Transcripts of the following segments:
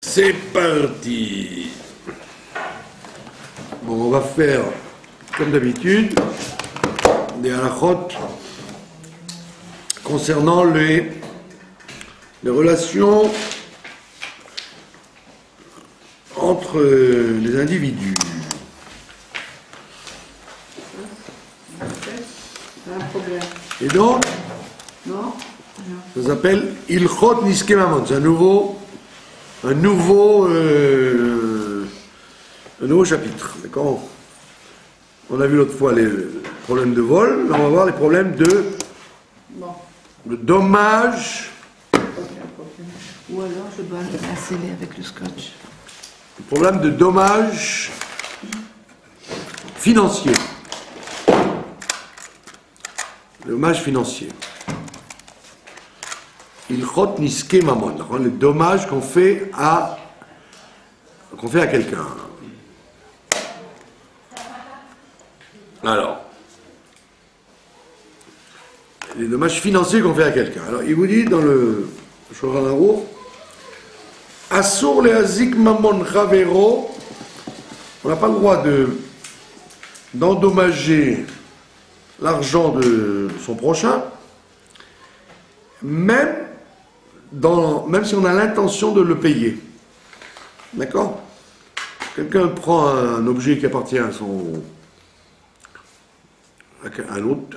C'est parti. Bon, on va faire, comme d'habitude, des halachot concernant les relations entre les individus. Un problème. Et donc, Non? ça s'appelle Ilchot Niske Mamon. C'est un nouveau chapitre. D'accord. On a vu l'autre fois les problèmes de vol. Là, on va voir les problèmes de dommages. Ou alors je dois le sceller avec le scotch. Les problèmes de dommages financiers. Dommages financiers. Ilchot Niske Mamon. Les dommages qu'on fait à quelqu'un. Alors, les dommages financiers qu'on fait à quelqu'un. Alors, il vous dit dans le Shulchan Aruch, Asur le hazik mamon chavero, on n'a pas le droit d'endommager l'argent de son prochain, même si on a l'intention de le payer. D'accord? Quelqu'un prend un objet qui appartient à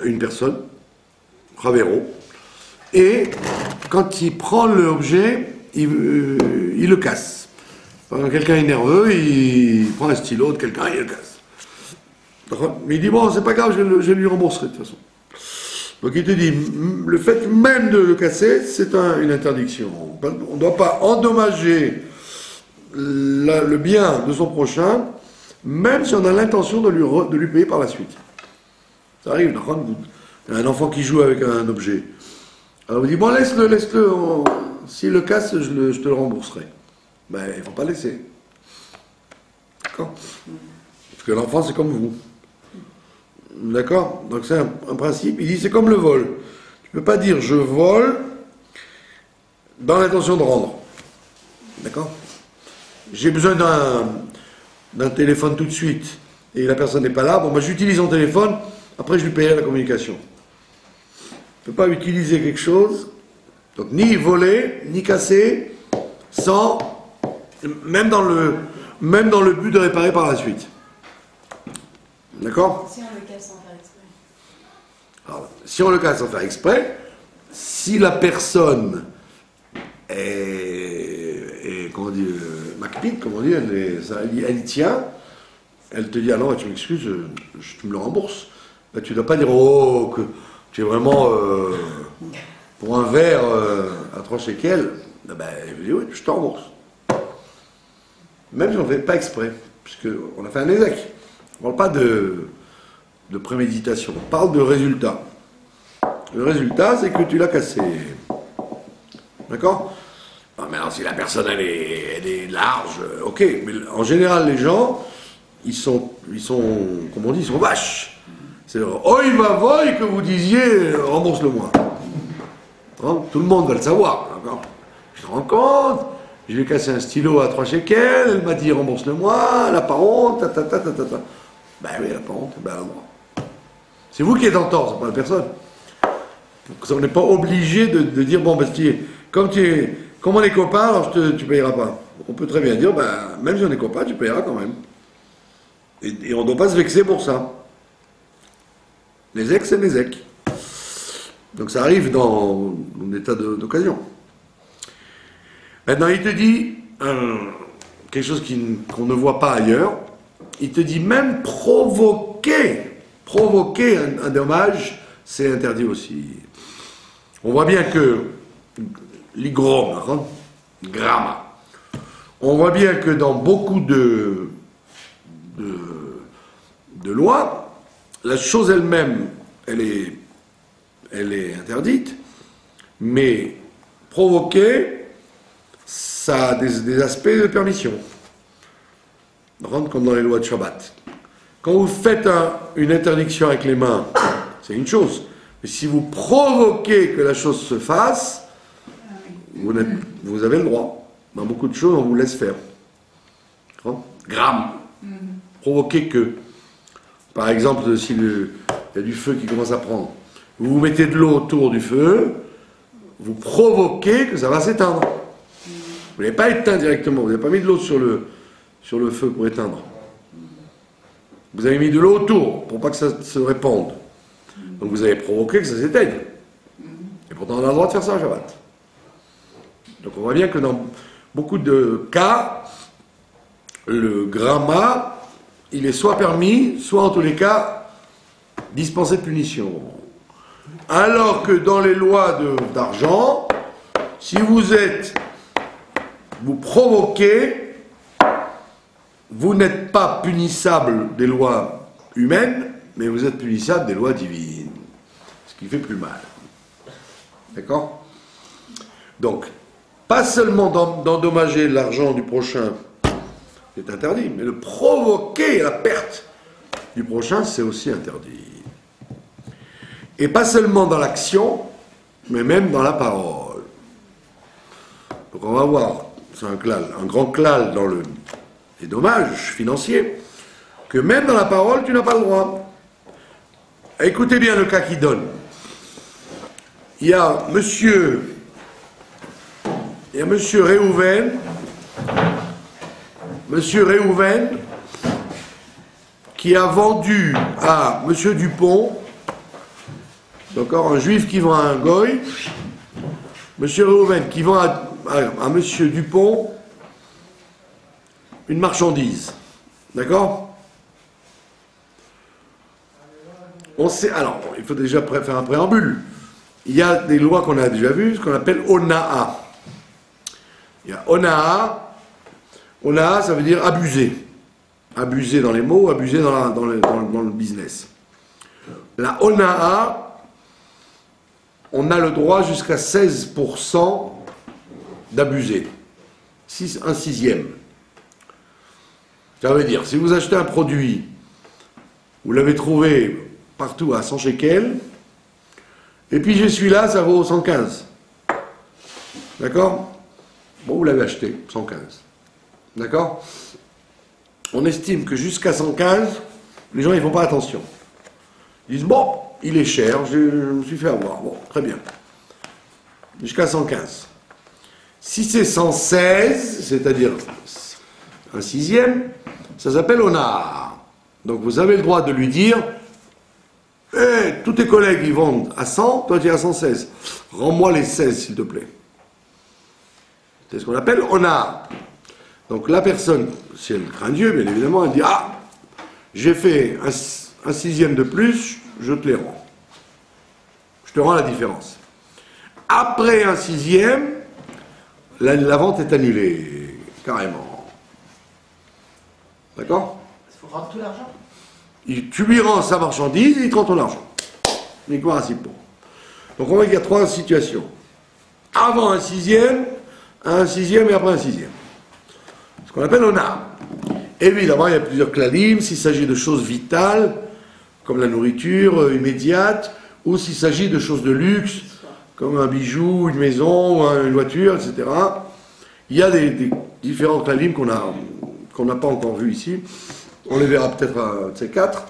une personne, Ravero, et quand il prend l'objet, il le casse. Par exemple, quelqu'un est nerveux, il prend un stylo de quelqu'un, il le casse. Mais il dit, bon, c'est pas grave, je lui rembourserai de toute façon. Donc il te dit, le fait même de le casser, c'est une interdiction. On ne doit pas endommager le bien de son prochain, même si on a l'intention de lui payer par la suite. Ça arrive, un enfant qui joue avec un objet. Alors on dit, bon, laisse-le, s'il le casse, je te le rembourserai. Ben, il ne faut pas laisser. D'accord? Parce que l'enfant, c'est comme vous. D'accord? Donc c'est un principe. Il dit, c'est comme le vol. Tu ne peux pas dire, je vole dans l'intention de rendre. D'accord? J'ai besoin d'un téléphone tout de suite et la personne n'est pas là. Bon, ben, j'utilise son téléphone, après je lui payerai la communication. Tu ne peux pas utiliser quelque chose, donc ni voler, ni casser, même dans le but de réparer par la suite. D'accord? Si on le casse sans faire exprès. Alors, si on le casse sans faire exprès, si la personne est comment on dit, macpite, comme on dit, elle y tient, elle te dit, ah non, tu m'excuses, tu me le rembourses. Ben, tu ne dois pas dire, oh, que tu es vraiment pour un verre à 3 shekels, ben, je dis, oui, je te rembourse. Même si on ne fait pas exprès, puisqu'on a fait un ézec. On ne parle pas de préméditation, on parle de résultat. Le résultat, c'est que tu l'as cassé. D'accord? Maintenant, si la personne, elle est large, ok. Mais en général, les gens, ils sont comme on dit, ils sont vaches. C'est oh, il va voir que vous disiez, rembourse-le-moi. Hein? Tout le monde va le savoir. D'accord? Tu te rends compte? Je lui ai cassé un stylo à 3 shekels, elle m'a dit, rembourse-le-moi, elle n'a pas honte, Ben oui, elle n'a pas honte, ben moi. C'est vous qui êtes en tort, c'est pas la personne. On n'est pas obligé de dire, bon, ben, comme on est copains, alors tu payeras pas. On peut très bien dire, ben, même si on est copains, tu payeras quand même. Et on ne doit pas se vexer pour ça. Les ex, c'est les ex. Donc ça arrive dans un état d'occasion. Maintenant, il te dit quelque chose qu'on ne voit pas ailleurs. Il te dit même provoquer un dommage, c'est interdit aussi. On voit bien que l'igrom, gramma. On voit bien que dans beaucoup de lois, la chose elle-même, elle est interdite, mais provoquer, ça a des aspects de permission. Comme dans les lois de Shabbat. Quand vous faites une interdiction avec les mains, c'est une chose. Mais si vous provoquez que la chose se fasse, vous avez le droit. Dans beaucoup de choses, on vous laisse faire. Gramme. Provoquez que. Par exemple, s'il y a du feu qui commence à prendre, vous mettez de l'eau autour du feu, vous provoquez que ça va s'éteindre. Vous n'avez pas éteint directement, vous n'avez pas mis de l'eau sur le feu pour éteindre. Vous avez mis de l'eau autour pour pas que ça se répande. Donc vous avez provoqué que ça s'éteigne. Et pourtant on a le droit de faire ça à Shabbat. Donc on voit bien que dans beaucoup de cas, le gramma, il est soit permis, soit en tous les cas dispensé de punition. Alors que dans les lois d'argent, si vous provoquez, vous n'êtes pas punissable des lois humaines, mais vous êtes punissable des lois divines. Ce qui fait plus mal. D'accord? Donc, pas seulement d'endommager l'argent du prochain, c'est interdit, mais le provoquer la perte du prochain, c'est aussi interdit. Et pas seulement dans l'action, mais même dans la parole. Donc on va voir, c'est un grand clal dans les dommages financiers, que même dans la parole, tu n'as pas le droit. Écoutez bien le cas qu'il donne. Il y a monsieur Réhouven, qui a vendu à monsieur Dupont, d'accord, un juif qui vend à un goy, monsieur Réhouven qui vend à monsieur Dupont une marchandise, d'accord? On sait, alors, il faut déjà faire un préambule. Il y a des lois qu'on a déjà vues, ce qu'on appelle Ona'a. Il y a Ona'a. Ona'a, ça veut dire abuser. Abuser dans les mots, abuser dans le business. La Ona'a, on a le droit jusqu'à 16% d'abuser. Un sixième. Ça veut dire, si vous achetez un produit, vous l'avez trouvé partout à 100 shekels, et puis je suis là, ça vaut 115. D'accord? Bon, vous l'avez acheté, 115. D'accord? On estime que jusqu'à 115, les gens ils font pas attention. Ils disent, bon, il est cher, je me suis fait avoir. Bon, très bien. Jusqu'à 115. Si c'est 116, c'est-à-dire un sixième, ça s'appelle Onar. Donc vous avez le droit de lui dire, hey, tous tes collègues ils vendent à 100, toi tu es à 116. Rends-moi les 16 s'il te plaît. C'est ce qu'on appelle Onar. Donc la personne, si elle craint Dieu, bien évidemment, elle dit, ah, j'ai fait un sixième de plus, je te les rends. Je te rends la différence. Après un sixième, la vente est annulée, carrément. D'accord? Il faut rendre tout l'argent. Tu lui rends sa marchandise, il te rend ton argent. Uniquement ainsi pour. Donc on voit qu'il y a trois situations. Avant un sixième et après un sixième. Ce qu'on appelle Onar. Évidemment, il y a plusieurs klalim, s'il s'agit de choses vitales, comme la nourriture immédiate, ou s'il s'agit de choses de luxe, comme un bijou, une maison, une voiture, etc. Il y a des différents klalim qu'on n'a pas encore vus ici. On les verra peut-être un de ces quatre,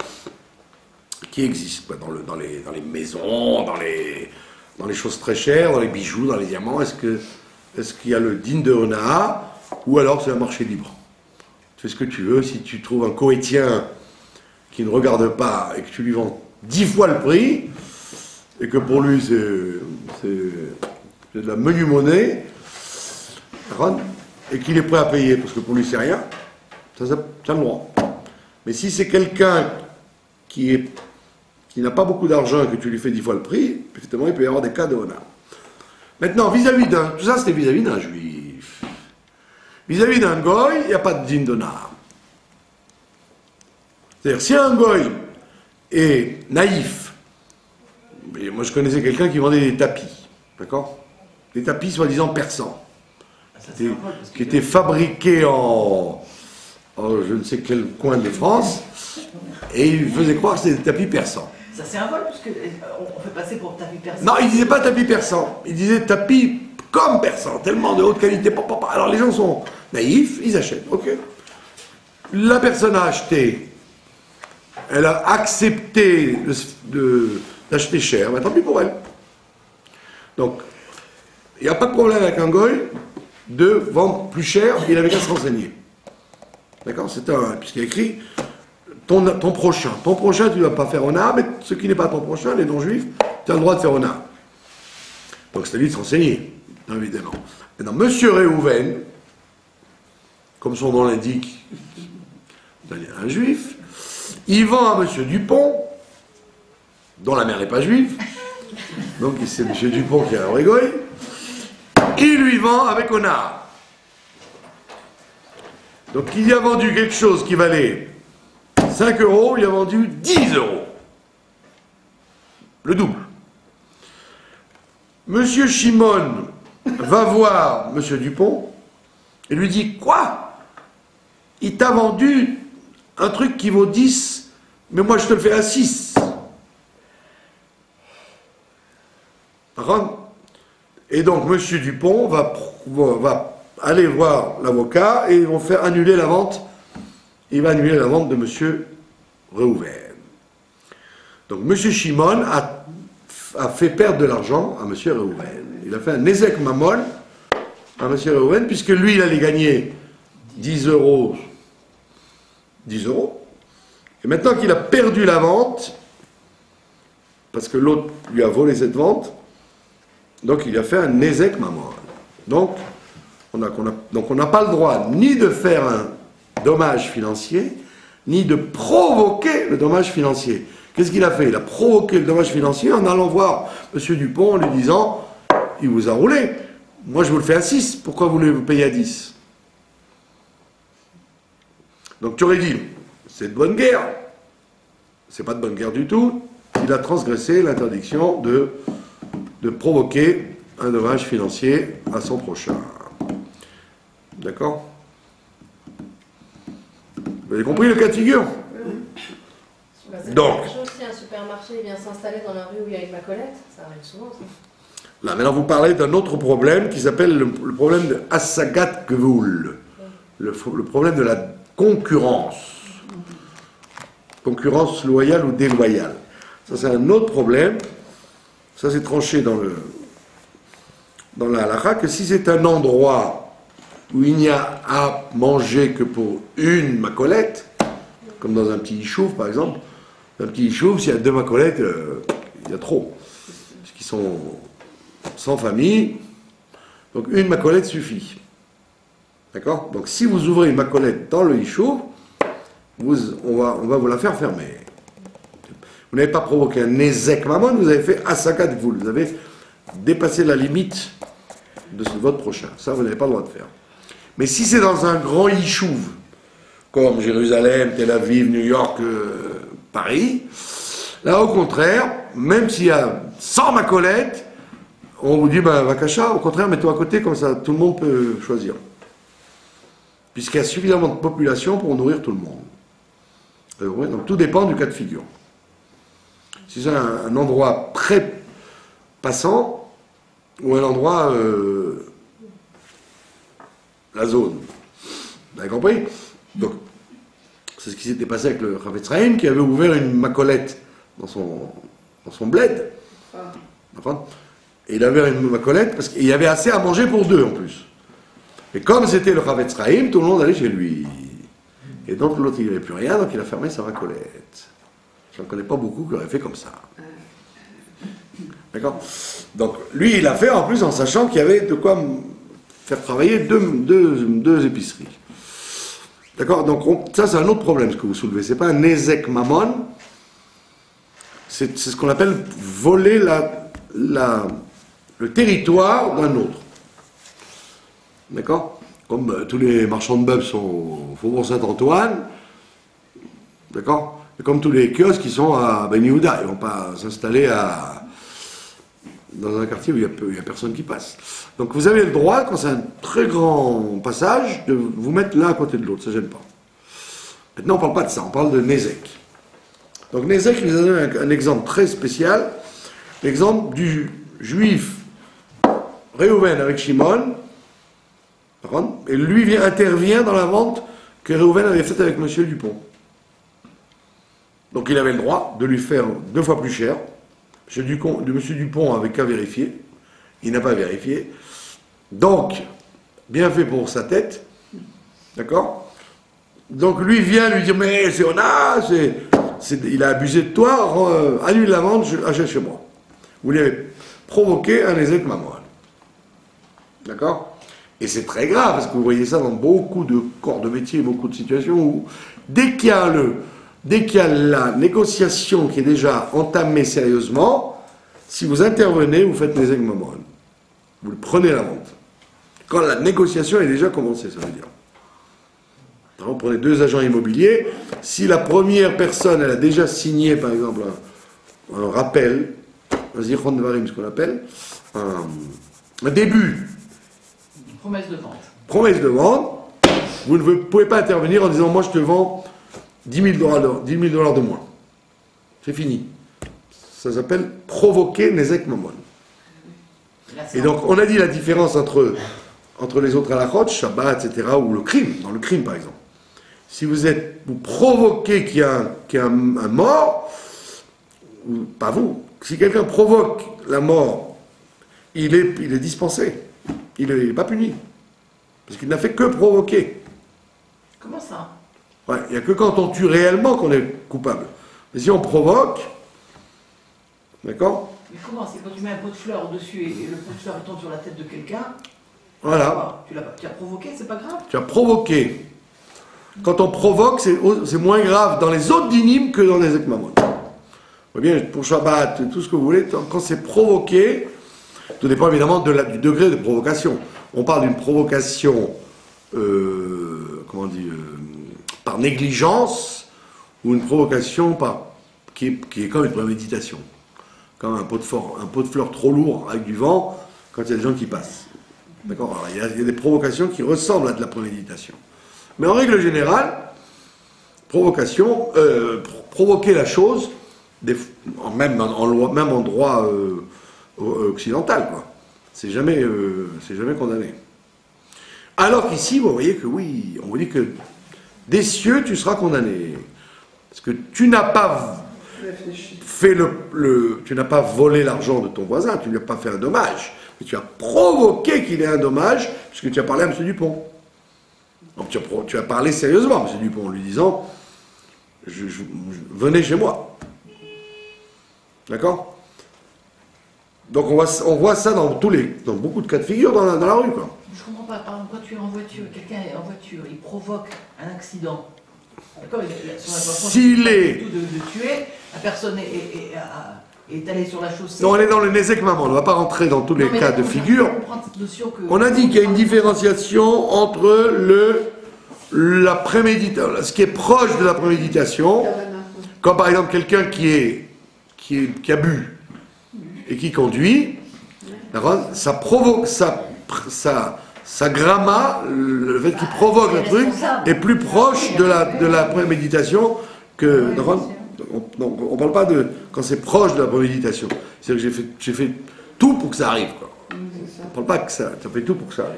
qui existent dans les maisons, dans les choses très chères, dans les bijoux, dans les diamants. Est-ce qu'il y a le din de Ona'a, ou alors c'est un marché libre? Tu fais ce que tu veux. Si tu trouves un Koweïtien qui ne regarde pas et que tu lui vends 10 fois le prix, et que pour lui c'est de la menu monnaie, et qu'il est prêt à payer parce que pour lui c'est rien, ça a le droit. Mais si c'est quelqu'un qui n'a pas beaucoup d'argent et que tu lui fais 10 fois le prix, effectivement il peut y avoir des cas de Onar. Maintenant, tout ça c'était vis-à-vis d'un juif. Vis-à-vis d'un goy, il n'y a pas de din d'Onar. C'est-à-dire, si un goy est naïf, et moi je connaissais quelqu'un qui vendait des tapis, d'accord? Des tapis soi-disant persans, qui étaient fabriqués en je ne sais quel coin de France, et il faisait croire que c'était des tapis persans. Ça c'est un vol, puisque on fait passer pour tapis persan. Non, il disait pas tapis persan, il disait tapis comme persan, tellement de haute qualité. Alors les gens sont naïfs, ils achètent. Ok. La personne a acheté, elle a accepté d'acheter cher, mais tant pis pour elle. Donc, il n'y a pas de problème avec un goy de vendre plus cher, il avait qu'à se renseigner. D'accord? Puisqu'il y a écrit ton prochain. Ton prochain, tu ne dois pas faire honneur, mais ce qui n'est pas ton prochain, les non-juifs, tu as le droit de faire honneur. Donc c'est à lui de se renseigner, évidemment. Maintenant, Monsieur Réhouven, comme son nom l'indique, un juif, il vend à Monsieur Dupont, dont la mère n'est pas juive, donc c'est Monsieur Dupont qui a un régoy, il lui vend avec honneur. Donc il y a vendu quelque chose qui valait 5 euros, il a vendu 10 euros. Le double. Monsieur Chimone va voir Monsieur Dupont et lui dit: quoi? Il t'a vendu un truc qui vaut 10, mais moi je te le fais à 6. Et donc Monsieur Dupont va aller voir l'avocat et ils vont faire annuler la vente. Il va annuler la vente de Monsieur Réhouven. Donc Monsieur Chimone a fait perdre de l'argent à Monsieur Réhouven. Il a fait un Nezek Mamon à Monsieur Réhouven, puisque lui, il allait gagner 10 euros. 10 euros. Et maintenant qu'il a perdu la vente, parce que l'autre lui a volé cette vente, donc il a fait un Nezek Mamon. Donc on n'a pas le droit ni de faire un dommage financier, ni de provoquer le dommage financier. Qu'est-ce qu'il a fait? Il a provoqué le dommage financier en allant voir M. Dupont en lui disant: il vous a roulé, moi je vous le fais à 6, pourquoi vous voulez vous payer à 10? Donc tu aurais dit: c'est de bonne guerre. C'est pas de bonne guerre du tout. Il a transgressé l'interdiction de provoquer un dommage financier à son prochain. D'accord? Vous avez compris le cas de figure? Donc, si un supermarché vient s'installer dans la rue où il y a une macolette, ça arrive souvent, ça. Là, maintenant, vous parlez d'un autre problème qui s'appelle le problème de Assagat Gvoul, le problème de la concurrence. Concurrence loyale ou déloyale. Ça, c'est un autre problème. Ça, c'est tranché dans la halakha, que si c'est un endroit où il n'y a à manger que pour une macolette, comme dans un petit yishuv, par exemple, un petit yishuv, s'il y a 2 macolettes, il y a trop. Parce qu'ils sont sans famille. Donc une macolette suffit. D'accord? Donc si vous ouvrez une macolette dans le yishuv, on va vous la faire fermer. Vous n'avez pas provoqué un nezek mamon, vous avez fait asakat gvul. Vous avez dépassé la limite de votre prochain. Ça, vous n'avez pas le droit de faire. Mais si c'est dans un grand yishuv, comme Jérusalem, Tel Aviv, New York, Paris, là, au contraire, même s'il y a 100 macolettes, on vous dit: ben, Vakasha, au contraire, mets-toi à côté, comme ça, tout le monde peut choisir. Puisqu'il y a suffisamment de population pour nourrir tout le monde. Donc, tout dépend du cas de figure. Si c'est un endroit très passant, ou un endroit, la zone. Vous avez compris? Donc, c'est ce qui s'était passé avec le Chavetz Chaim, qui avait ouvert une macolette dans son bled. Et il avait une macolette parce qu'il y avait assez à manger pour 2 en plus. Et comme c'était le Chavetz Chaim, tout le monde allait chez lui. Et donc l'autre, il n'avait plus rien, donc il a fermé sa macolette. Je n'en connais pas beaucoup qui auraient fait comme ça. D'accord? Donc lui, il a fait en plus en sachant qu'il y avait de quoi faire travailler deux épiceries. D'accord? Donc ça, c'est un autre problème ce que vous soulevez. C'est pas un Nezek Mamon, c'est ce qu'on appelle voler le territoire d'un autre. D'accord? Comme tous les marchands de meubles sont au Faubourg Saint-Antoine, d'accord? Et comme tous les kiosques qui sont à Ben Yehuda, ils ne vont pas s'installer dans un quartier où il n'y a personne qui passe. Donc vous avez le droit, quand c'est un très grand passage, de vous mettre l'un à côté de l'autre, ça ne gêne pas. Maintenant, on ne parle pas de ça, on parle de Nezek. Donc Nezek, il nous a donné un exemple très spécial, l'exemple du juif Réhouven avec Shimon, et lui intervient dans la vente que Réhouven avait faite avec M. Dupont. Donc il avait le droit de lui faire 2 fois plus cher. M. Dupont avait qu'à vérifier. Il n'a pas vérifié. Donc, bien fait pour sa tête. D'accord? Donc lui vient lui dire, mais c'est honnête, il a abusé de toi, annule la vente, achète chez moi. Vous lui avez provoqué un ézec mamoine. D'accord? Et c'est très grave, parce que vous voyez ça dans beaucoup de corps de métier, beaucoup de situations où, dès qu'il y a la négociation qui est déjà entamée sérieusement, si vous intervenez, vous faites l'ézec mamoine. Vous le prenez à la vente. Quand la négociation est déjà commencée, ça veut dire. Vous prenez 2 agents immobiliers, si la première personne, elle a déjà signé, par exemple, un rappel, un zichron devarim, ce qu'on appelle, un début. Promesse de vente. Promesse de vente, vous ne pouvez pas intervenir en disant, moi je te vends $10 000 de moins. C'est fini. Ça s'appelle provoquer Nezek Mamon. Et donc, on a dit la différence entre les autres halachot, Shabbat, etc., ou le crime, dans le crime par exemple. Si vous provoquez qu'il y a un mort, ou pas vous, si quelqu'un provoque la mort, il est dispensé. Il n'est pas puni. Parce qu'il n'a fait que provoquer. Comment ça? Ouais, il n'y a que quand on tue réellement qu'on est coupable. Mais si on provoque, d'accord? Mais comment? C'est quand tu mets un pot de fleurs au-dessus et le pot de fleurs tombe sur la tête de quelqu'un. Voilà. Tu as provoqué, c'est pas grave? Tu as provoqué. Quand on provoque, c'est moins grave dans les autres dynimes que dans les ekmamot. Bien, pour Shabbat, tout ce que vous voulez, quand c'est provoqué, tout dépend évidemment du degré de provocation. On parle d'une provocation, par négligence, ou une provocation qui est comme une préméditation. Comme un pot de fleurs trop lourd avec du vent, quand il y a des gens qui passent. D'accord? Alors, il y a des provocations qui ressemblent à de la préméditation. Mais en règle générale, provoquer la chose, même en droit occidental, quoi. C'est jamais condamné. Alors qu'ici, vous voyez que oui, on vous dit que des cieux, tu seras condamné. Parce que tu n'as pas fait tu n'as pas volé l'argent de ton voisin, tu ne lui as pas fait un dommage, mais tu as provoqué qu'il ait un dommage, puisque tu as parlé à M. Dupont. Donc tu as parlé sérieusement à M. Dupont, en lui disant, venez chez moi. D'accord? Donc on voit ça dans beaucoup de cas de figure dans la rue, quoi. Je comprends pas. Par exemple, quand tu es en voiture, quelqu'un est en voiture, il provoque un accident. D'accord? S'il est... de tuer, la personne est allée sur la chaussée. Non, on est dans le Nezek Maman, on ne va pas rentrer dans tous les cas de figure. On a dit qu'il y a une différenciation entre la préméditation, ce qui est proche de la préméditation, comme par exemple quelqu'un qui a bu et qui conduit, ça provoque, ça gramma, le fait qu'il provoque le truc, est plus proche de la préméditation que... On ne parle pas de quand c'est proche de la préméditation. C'est-à-dire que j'ai fait tout pour que ça arrive, quoi. On ne parle pas que ça, tu as fait tout pour que ça arrive.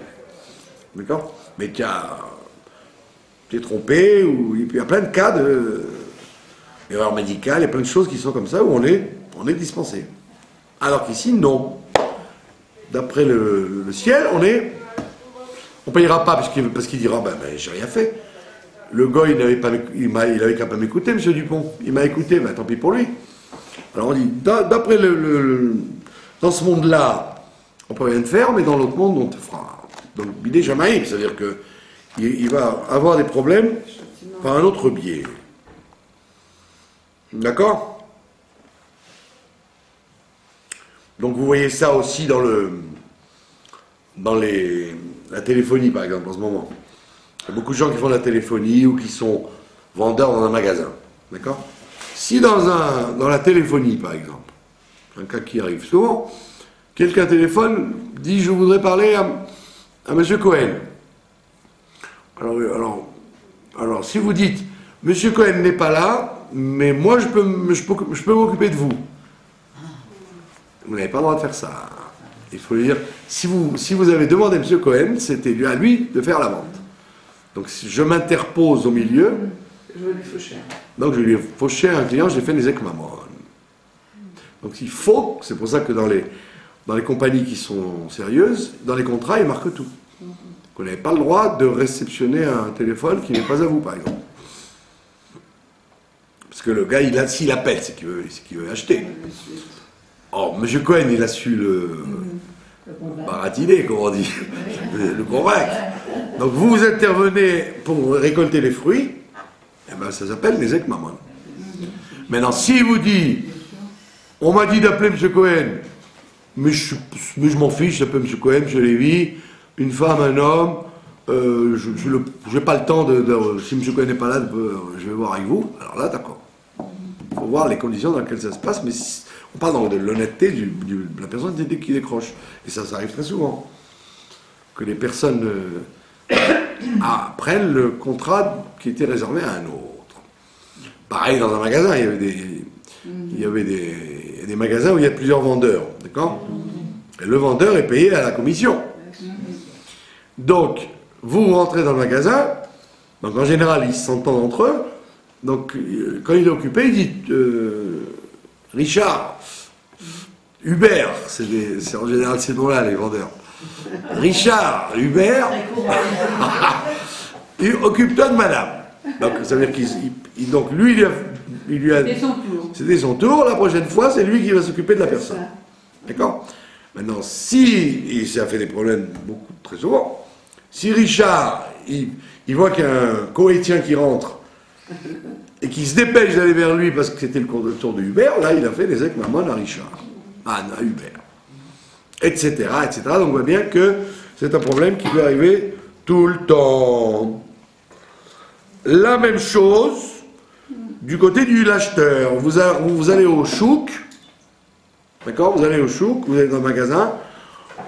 D'accord? Mais tu es trompé, ou il y a plein de cas d'erreurs médicales, il y a plein de choses qui sont comme ça où on est dispensé. Alors qu'ici, non. D'après le ciel, on ne payera pas parce qu'il dira, ben, j'ai rien fait. Le gars, il avait qu'à pas m'écouter, M. Dupont. Il m'a écouté, ben, tant pis pour lui. Alors on dit, d'après dans ce monde-là, on peut rien faire, mais dans l'autre monde, on te fera. Donc, bidé jamaïm, c'est-à-dire qu'il va avoir des problèmes par un autre biais. D'accord? Donc vous voyez ça aussi dans la téléphonie, par exemple, en ce moment. Il y a beaucoup de gens qui font de la téléphonie ou qui sont vendeurs dans un magasin. D'accord? Si dans la téléphonie, par exemple, un cas qui arrive souvent, quelqu'un téléphone, dit je voudrais parler à M. Cohen. Alors, si vous dites M. Cohen n'est pas là, mais moi je peux m'occuper de vous. Vous n'avez pas le droit de faire ça. Il faut lui dire, si vous avez demandé à M. Cohen, c'était à lui de faire la vente. Donc si je m'interpose au milieu, Je veux lui faucher. donc je lui ai fauché à un client, j'ai fait des ekmamon. Donc il faut, c'est pour ça que dans les compagnies qui sont sérieuses, dans les contrats, il marque tout. Vous n'avez pas le droit de réceptionner un téléphone qui n'est pas à vous, par exemple. Parce que le gars, s'il appelle, c'est qu'il veut acheter. Or, M. Cohen, il a su le baratiner, comme on dit, le convaincre. Donc vous intervenez pour récolter les fruits, eh ben, ça s'appelle les ekmamon. Maintenant, s'il vous dit, on m'a dit d'appeler M. Cohen, mais je m'en fiche, j'appelle M. Cohen, je l'ai vu, une femme, un homme, je n'ai pas le temps si M. Cohen n'est pas là, je vais voir avec vous. Alors là, d'accord. Il faut voir les conditions dans lesquelles ça se passe, mais on parle de l'honnêteté de la personne qui décroche. Et ça arrive très souvent. Que les personnes prennent le contrat qui était réservé à un autre. Pareil dans un magasin, il y avait des magasins où il y a plusieurs vendeurs, d'accord ? Et le vendeur est payé à la commission. Donc, vous rentrez dans le magasin, donc en général, ils s'entendent entre eux, donc quand il est occupé, il dit Richard, Hubert, c'est en général ces noms-là, les vendeurs. Richard, Hubert, occupe-toi de madame. Donc, ça veut dire donc lui, il lui a. C'était son tour. C'était son tour, la prochaine fois, c'est lui qui va s'occuper de la personne. D'accord ? Maintenant, et ça fait des problèmes très souvent, si Richard, il voit qu'il y a un coétien qui rentre et qui se dépêche d'aller vers lui parce que c'était le tour de Hubert, là, il a fait des ekmamon à Richard, à Hubert, etc., etc. Donc, on voit bien que c'est un problème qui peut arriver tout le temps. La même chose du côté du l'acheteur. Vous allez au chouk, d'accord ? Vous allez au chouk, vous allez dans le magasin,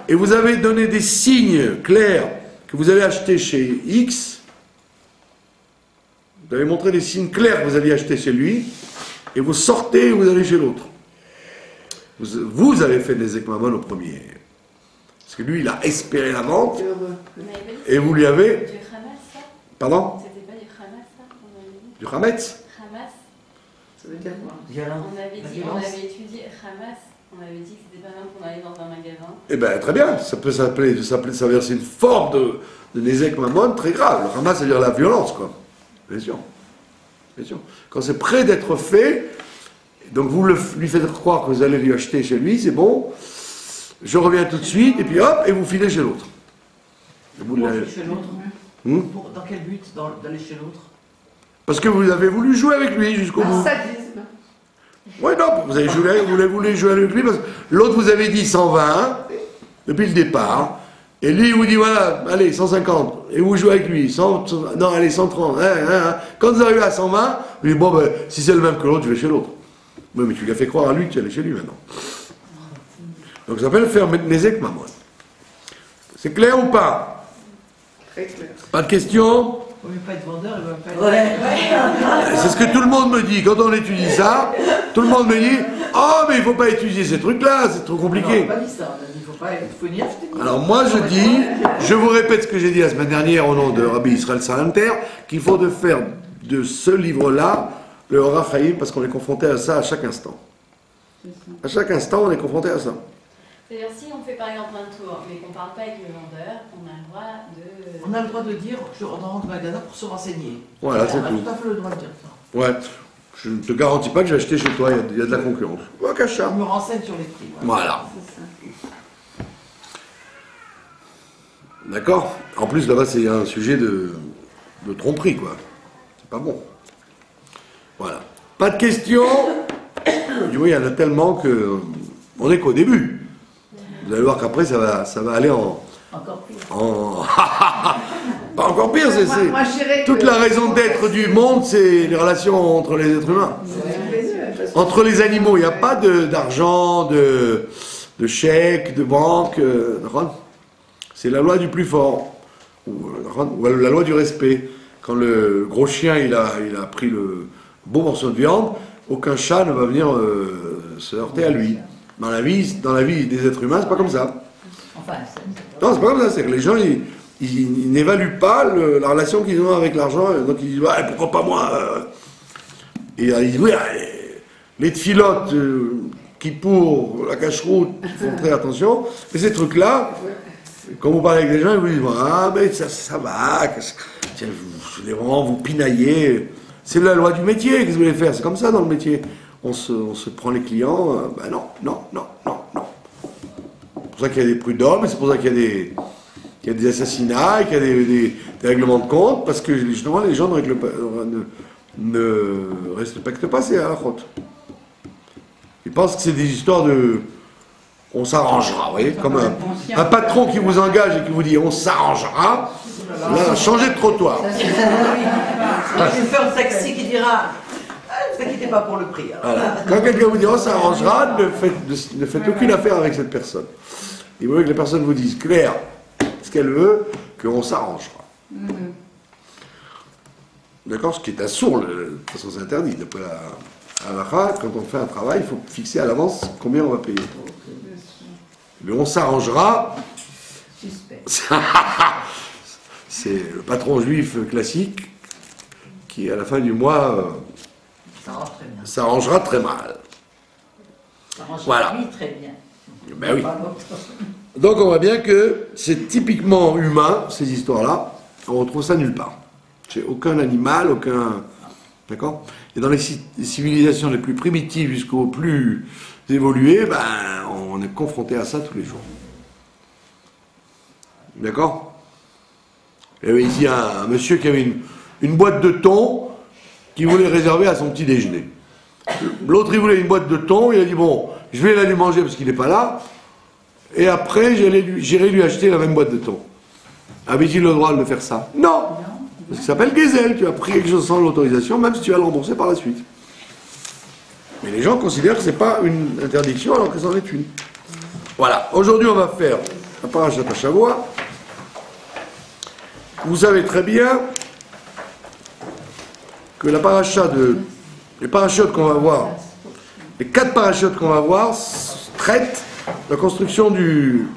et vous avez donné des signes clairs que vous allez acheter chez X. Vous avez montré des signes clairs que vous allez acheter chez lui, et vous sortez et vous allez chez l'autre. Vous avez fait des ekmamon au premier. Parce que lui, il a espéré la vente, et vous lui avez... Du Hamas, ça ? Pardon ? C'était pas du Hamas, ça qu'on avait dit Du Hametz ? Hamas. Ça veut dire quoi? Violence. On avait étudié Hamas. On avait dit que c'était pas mal qu'on allait dans un magasin. Eh bien, très bien. Ça peut ça veut dire c'est une forme de Nézek Mammon très grave. Le Hamas, ça veut dire la violence, quoi. Bien sûr. Bien sûr. Quand c'est prêt d'être fait, donc vous lui faites croire que vous allez lui acheter chez lui, c'est bon, je reviens tout de suite, et puis hop, et vous filez chez l'autre. Pourquoi chez l'autre Hmm? Dans quel but d'aller chez l'autre? Parce que vous avez voulu jouer avec lui jusqu'au bout. Un sadisme. Oui, non, vous avez voulu jouer avec lui, parce que l'autre vous avait dit 120 depuis le départ, et lui il vous dit voilà, allez, 150, et vous jouez avec lui, non, allez, 130, Quand vous arrivez à 120, vous dites bon, ben, si c'est le même que l'autre, je vais chez l'autre. Oui, mais tu lui as fait croire à lui que tu allais chez lui maintenant. Donc ça s'appelle faire Nézek Mammon. C'est clair ou pas? Très clair. Pas de questions? Il ne veut pas être vendeur, il ne veut pas être... C'est ce que tout le monde me dit. Quand on étudie ça, tout le monde me dit « Oh, mais il ne faut pas étudier ces trucs-là, c'est trop compliqué. » On n'a pas dit ça, on a dit il faut ni acheter. Alors moi je dis, je vous répète ce que j'ai dit la semaine dernière au nom de Rabbi Israël Salanter, qu'il faut de faire de ce livre-là le Orach Chaim, parce qu'on est confronté à ça à chaque instant. À chaque instant, on est confronté à ça. C'est-à-dire, si on fait par exemple un tour, mais qu'on ne parle pas avec le vendeur, on a le droit de... On a le droit de dire que je rentre au magasin pour se renseigner. Voilà, c'est On a tout. tout à fait le droit de dire ça. Ouais. Je ne te garantis pas que je vais acheter chez toi, il y a de la concurrence. Ouais, cache ça. Je me renseigne sur les prix. Voilà. C'est ça. D'accord? En plus, là-bas, c'est un sujet de tromperie, quoi. C'est pas bon. Voilà. Pas de questions? Du coup, il y en a tellement que on n'est qu'au début. Vous allez voir qu'après, ça va aller en... Encore plus. Pas encore pire, c'est... Moi, je dirais Toute que- la raison d'être du monde, c'est les relations entre les êtres humains. Entre les animaux, il n'y a pas d'argent, de chèques, de banque. C'est la loi du plus fort. Ou la loi du respect. Quand le gros chien il a pris le beau morceau de viande, aucun chat ne va venir se heurter à lui. Dans la vie des êtres humains, c'est pas comme ça. Enfin, Non, c'est pas comme ça, c'est que les gens, ils n'évaluent pas la relation qu'ils ont avec l'argent, donc ils disent, ouais, pourquoi pas moi Et ils disent, oui, les tfilotes qui pour la cache-route font très attention, mais ces trucs-là, quand vous parlez avec des gens, ils vous disent, ah, mais ça va, vous pinaillez. C'est la loi du métier, qu'est-ce que vous voulez faire? C'est comme ça dans le métier. On se prend les clients, ben non. C'est pour ça qu'il y a des prud'hommes, c'est pour ça qu'il y a des assassinats, qu'il y a des règlements de compte, parce que justement les gens ne respectent pas ces halakhot. Ils pensent que c'est des histoires de... On s'arrangera, vous voyez, comme un patron qui vous engage et qui vous dit on s'arrangera, là, changez de trottoir. le chauffeur de taxi qui dira ne vous inquiétez pas pour le prix. Voilà. Quand quelqu'un vous dit on s'arrangera, ne faites aucune affaire avec cette personne. Il vaut mieux que les personnes vous disent clair ce qu'elle veut, qu'on s'arrangera. D'accord? Ce qui est un sourd, de toute façon c'est interdit. D'après la halakha, quand on fait un travail, il faut fixer à l'avance combien on va payer. Mais on s'arrangera. C'est le patron juif classique qui, à la fin du mois, s'arrangera très mal. Voilà. Très bien. Ben oui. Donc on voit bien que c'est typiquement humain, ces histoires-là. On retrouve ça nulle part. Chez aucun animal, aucun... D'accord? Et dans les civilisations les plus primitives jusqu'aux plus évoluées, ben, on est confronté à ça tous les jours. D'accord? Il y avait ici un monsieur qui avait une boîte de thon qu'il voulait réserver à son petit déjeuner. L'autre, il voulait une boîte de thon, il a dit, bon, je vais la lui manger parce qu'il n'est pas là, et après, j'irai lui acheter la même boîte de thon. Avait-il le droit de le faire ça? Non. Parce que ça s'appelle Gezel, tu as pris quelque chose sans l'autorisation, même si tu vas le rembourser par la suite. Mais les gens considèrent que ce n'est pas une interdiction alors que c'en est une. Voilà, aujourd'hui on va faire la parashat Shavua. Vous savez très bien que la les parachutes qu'on va voir, les 4 parachutes qu'on va voir, traitent la construction du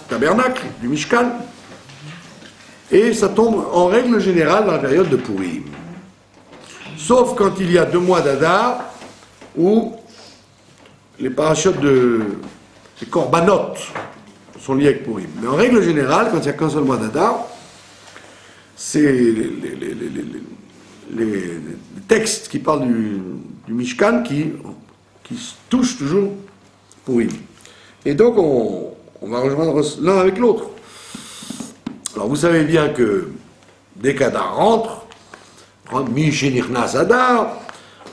tabernacle, du Mishkan, et ça tombe en règle générale dans la période de Purim. Sauf quand il y a 2 mois d'Adar, où les parachutes les korbanot sont liés avec Purim. Mais en règle générale, quand il n'y a qu'un seul mois d'Adar, c'est les textes qui parlent du Mishkan qui touchent toujours Purim. Et donc on va rejoindre l'un avec l'autre. Alors vous savez bien que dès qu'Adar rentre, Mishenichnas Adar,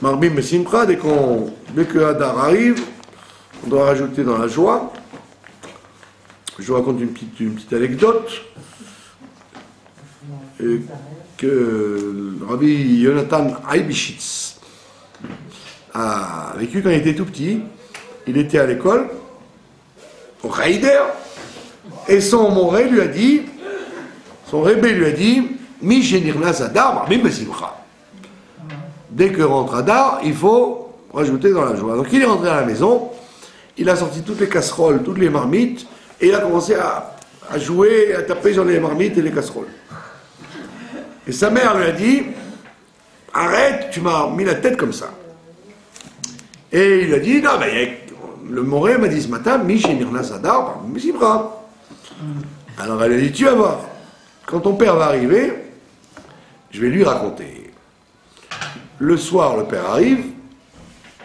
Marbim Besimcha, dès que Adar arrive, on doit rajouter dans la joie. Je vous raconte une petite anecdote que Rabbi Yonatan Aibishitz a vécu quand il était tout petit. Il était à l'école, au Raider, et son moré lui a dit, son rébé lui a dit, Mi Shenirnas Adar, Marbim Besimcha. Dès que rentre Adar, il faut rajouter dans la joie. Donc il est rentré à la maison, il a sorti toutes les casseroles, toutes les marmites, et il a commencé à jouer, à taper sur les marmites et les casseroles. Et sa mère lui a dit, arrête, tu m'as mis la tête comme ça. Et il a dit, non, mais le moré m'a dit ce matin, Mishenirnas Adar, Misibra. Alors elle a dit, tu vas voir, quand ton père va arriver, je vais lui raconter. Le soir, le père arrive,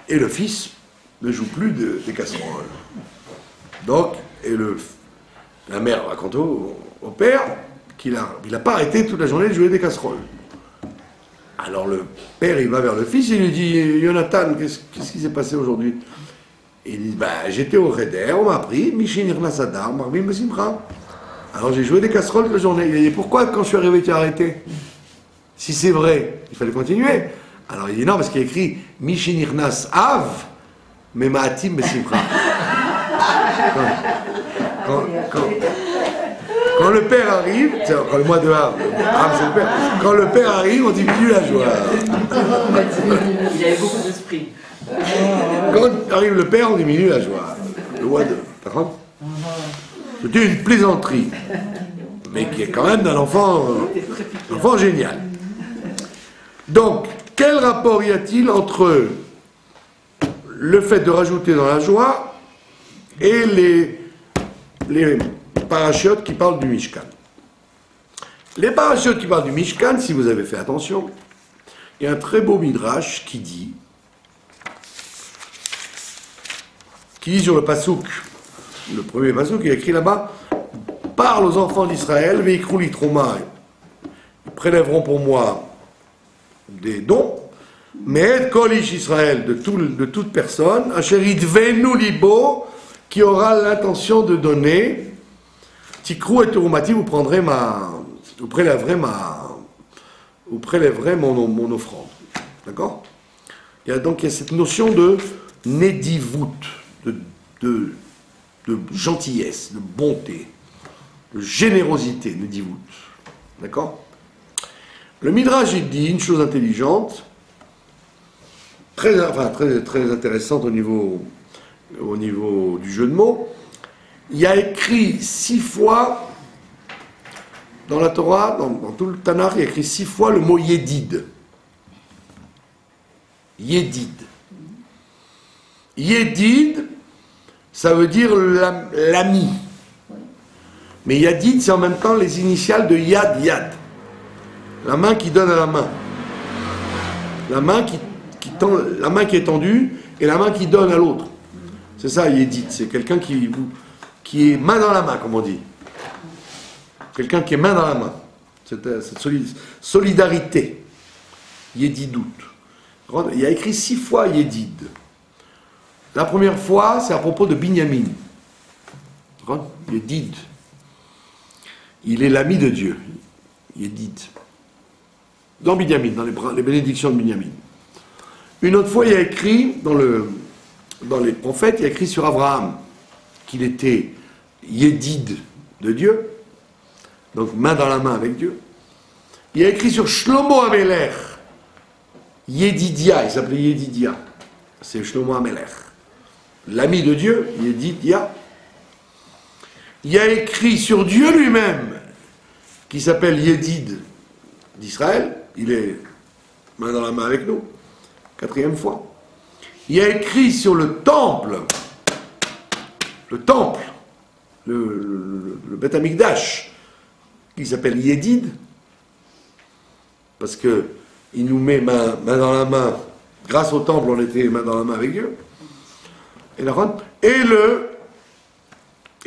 et le fils ne joue plus des casseroles. Donc, la mère raconte au père qu'il n'a pas arrêté toute la journée de jouer des casseroles. Alors le père, il va vers le fils, il lui dit, Jonathan, qu'est-ce qui s'est passé aujourd'hui? Il dit, j'étais au Reder, on m'a appris, Mishenirnas Adar, Marbim Besimcha. Alors j'ai joué des casseroles toute la journée. Il a dit, pourquoi quand je suis arrivé, tu as arrêté? Si c'est vrai, il fallait continuer. Alors il dit, non, parce qu'il y a écrit, Mishenirnas Av, Memaatim Besimcha. Quand le père arrive, quand le mois de Av, c'est le père. Quand le père arrive, on diminue la joie. Il avait beaucoup d'esprit. Quand arrive le père, on diminue la joie. Le mois de. D'accord? C'était une plaisanterie, mais qui est quand même d'un enfant génial. Donc, quel rapport y a-t-il entre le fait de rajouter dans la joie et les parachutes qui parlent du Mishkan? Les parachutes qui parlent du Mishkan, si vous avez fait attention, il y a un très beau midrash qui dit sur le pasouk, le premier pasouk, il est écrit là-bas, parle aux enfants d'Israël, veikrou litroma, ils prélèveront pour moi des dons, mais kol ish Israël, de toute personne, asher idvenu libo, qui aura l'intention de donner, tikrou et terumati, vous prélèverez mon offrande. D'accord? Donc il y a cette notion de nedivut, de gentillesse, de bonté, de générosité, nedivut. D'accord? Le Midrash, il dit une chose intelligente, très intéressante au niveau du jeu de mots. Il y a écrit 6 fois dans la Torah, dans tout le Tanakh, il y a écrit 6 fois le mot Yedid. Yedid. Yedid, ça veut dire l'ami. Mais Yadid, c'est en même temps les initiales de Yad. La main qui donne à la main. La main qui est tendue et la main qui donne à l'autre. C'est ça, Yedid. C'est quelqu'un qui est main dans la main, comme on dit. Quelqu'un qui est main dans la main. Cette solidarité. Yedidout. Il y a écrit 6 fois Yedid. La première fois, c'est à propos de Binyamin. Yedid. Il est l'ami de Dieu. Yedid. Dans Binyamin, dans les bénédictions de Binyamin. Une autre fois, il y a écrit, dans les prophètes, il y a écrit sur Abraham qu'il était Yedid de Dieu, donc main dans la main avec Dieu. Il y a écrit sur Shlomo Amelech, Yedidia, il s'appelait Yedidia. C'est Shlomo Amelech. L'ami de Dieu, Yedidia. Il y a écrit sur Dieu lui-même, qui s'appelle Yedid d'Israël. Il est main dans la main avec nous. 4e fois. Il y a écrit sur le temple, le Beth Amikdash, qui s'appelle Yedid, parce que il nous met main dans la main. Grâce au temple, on était main dans la main avec Dieu. Et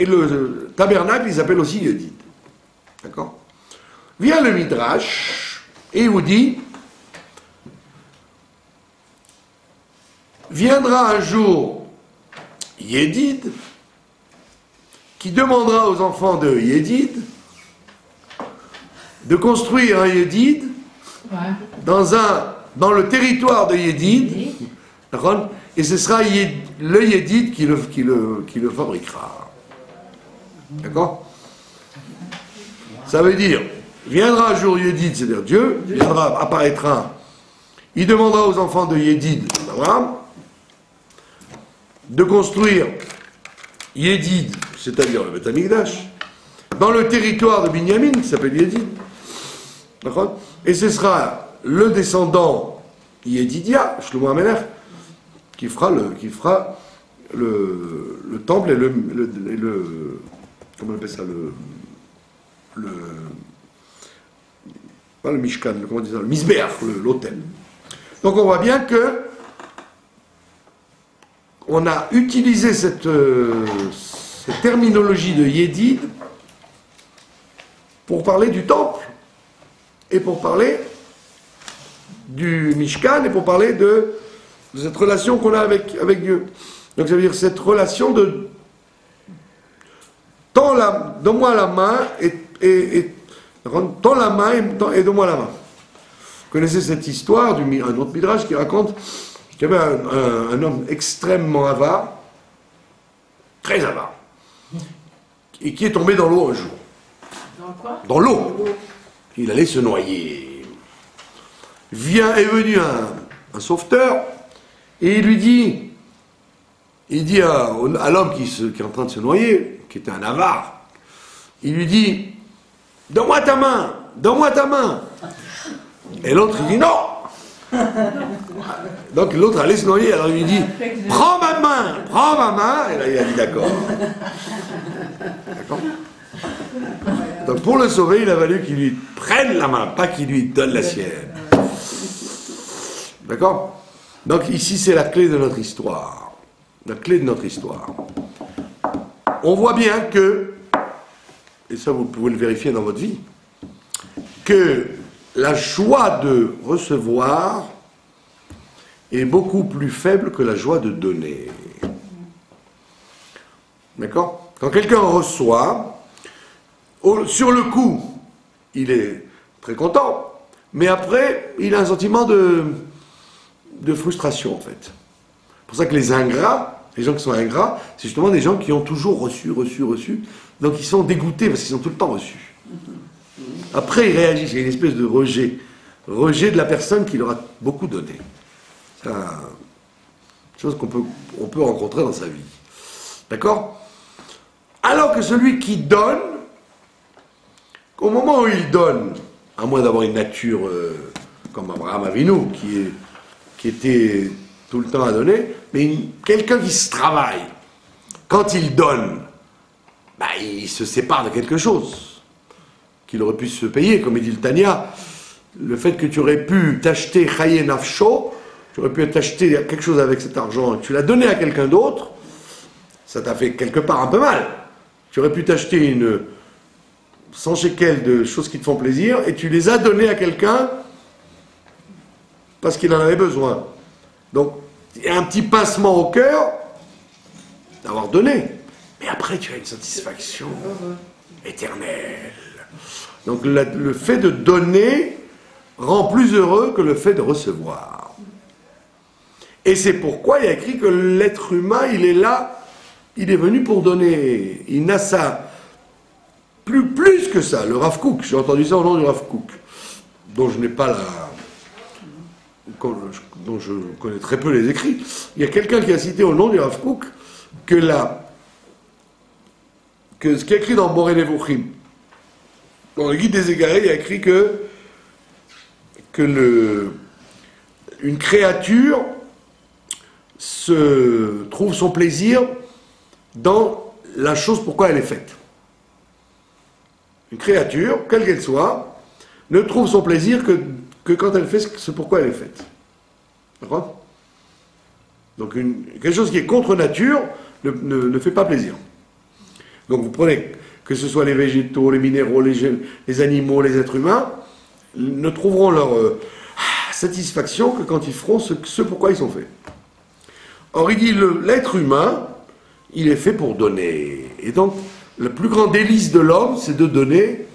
le tabernacle, il s'appelle aussi Yedid. D'accord? Vient le Midrash, et il vous dit, viendra un jour Yedid, qui demandera aux enfants de Yedid de construire un Yedid dans le territoire de Yedid, et ce sera le Yedid qui le fabriquera. D'accord? Ça veut dire, viendra un jour Yedid, c'est-à-dire Dieu, apparaîtra, il demandera aux enfants de Yedid, Abraham, de construire Yedid, c'est-à-dire le Beth Amikdash, dans le territoire de Binyamin, qui s'appelle Yedid. D'accord? Et ce sera le descendant Yedidia, Shlomo Amelech, qui fera le temple et le comment on appelle ça, pas le Mishkan, comment on dit ça, le Misbeach, l'autel. Donc on voit bien que on a utilisé cette terminologie de Yedid pour parler du temple et pour parler du Mishkan et pour parler de cette relation qu'on a avec Dieu. Donc ça veut dire cette relation de donne-moi la main et tends la main et donne-moi la main. Vous connaissez cette histoire un autre midrash qui raconte qu'il y avait un homme extrêmement avare, très avare, et qui est tombé dans l'eau un jour. Dans quoi? Dans l'eau. Il allait se noyer. Est venu un sauveteur, et il dit à l'homme qui est en train de se noyer, qui était un avare, il lui dit « Donne-moi ta main, donne-moi ta main !» Et l'autre, il dit « Non !» Donc l'autre allait se noyer, alors il lui dit « Prends ma main, prends ma main !» Et là, il a dit « D'accord. » D'accord. Donc pour le sauver, il a fallu qu'il lui prenne la main, pas qu'il lui donne la sienne. D'accord? Donc ici, c'est la clé de notre histoire. La clé de notre histoire. On voit bien que, et ça vous pouvez le vérifier dans votre vie, que la joie de recevoir est beaucoup plus faible que la joie de donner. D'accord? Quand quelqu'un reçoit, sur le coup, il est très content, mais après, il a un sentiment de frustration, en fait. C'est pour ça que les ingrats, les gens qui sont ingrats, c'est justement des gens qui ont toujours reçu, donc ils sont dégoûtés parce qu'ils ont tout le temps reçu. Après, ils réagissent, il y a une espèce de rejet de la personne qui leur a beaucoup donné. C'est une chose qu'on peut rencontrer dans sa vie. D'accord? Alors que celui qui donne, au moment où il donne, à moins d'avoir une nature comme Abraham Avinu, qui était tout le temps à donner, mais quelqu'un qui se travaille, quand il donne, bah, il se sépare de quelque chose qu'il aurait pu se payer, comme il dit le Tanya, le fait que tu aurais pu t'acheter Chaye Nafsho, tu aurais pu t'acheter quelque chose avec cet argent, et que tu l'as donné à quelqu'un d'autre, ça t'a fait quelque part un peu mal. Tu aurais pu t'acheter une 100 shekels de choses qui te font plaisir, et tu les as donnés à quelqu'un parce qu'il en avait besoin. Donc, il y a un petit pincement au cœur d'avoir donné. Mais après, tu as une satisfaction éternelle. Donc, le fait de donner rend plus heureux que le fait de recevoir. Et c'est pourquoi il y a écrit que l'être humain, il est là, il est venu pour donner. Il n'a ça. Plus que ça. Le Rav Kook, j'ai entendu ça au nom du Rav Kook, dont je n'ai pas dont je connais très peu les écrits. Il y a quelqu'un qui a cité au nom du Rav Kook que ce qui est écrit dans Moreh Nevuchim, dans le Guide des Égarés, il y a écrit que une créature se trouve son plaisir dans la chose pourquoi elle est faite. Une créature, quelle qu'elle soit, ne trouve son plaisir que quand elle fait ce pourquoi elle est faite. D'accord? Donc quelque chose qui est contre nature ne fait pas plaisir. Donc vous prenez, que ce soit les végétaux, les minéraux, les animaux, les êtres humains, ne trouveront leur satisfaction que quand ils feront ce pourquoi ils sont faits. Or il dit, l'être humain, il est fait pour donner. Et donc, le plus grand délice de l'homme, c'est de donner,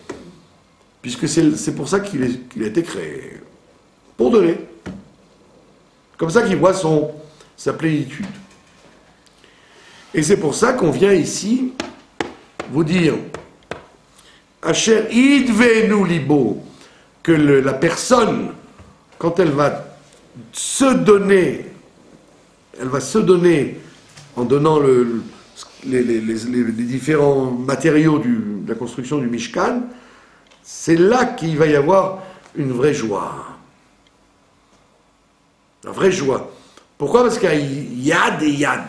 puisque c'est pour ça qu'il a été créé. Pour donner. Comme ça qu'il voit sa plénitude. Et c'est pour ça qu'on vient ici vous dire Asher idvenu libo, que la personne, quand elle va se donner en donnant les différents matériaux de la construction du Mishkan, c'est là qu'il va y avoir une vraie joie. La vraie joie. Pourquoi? Parce qu'il y a yad et yad.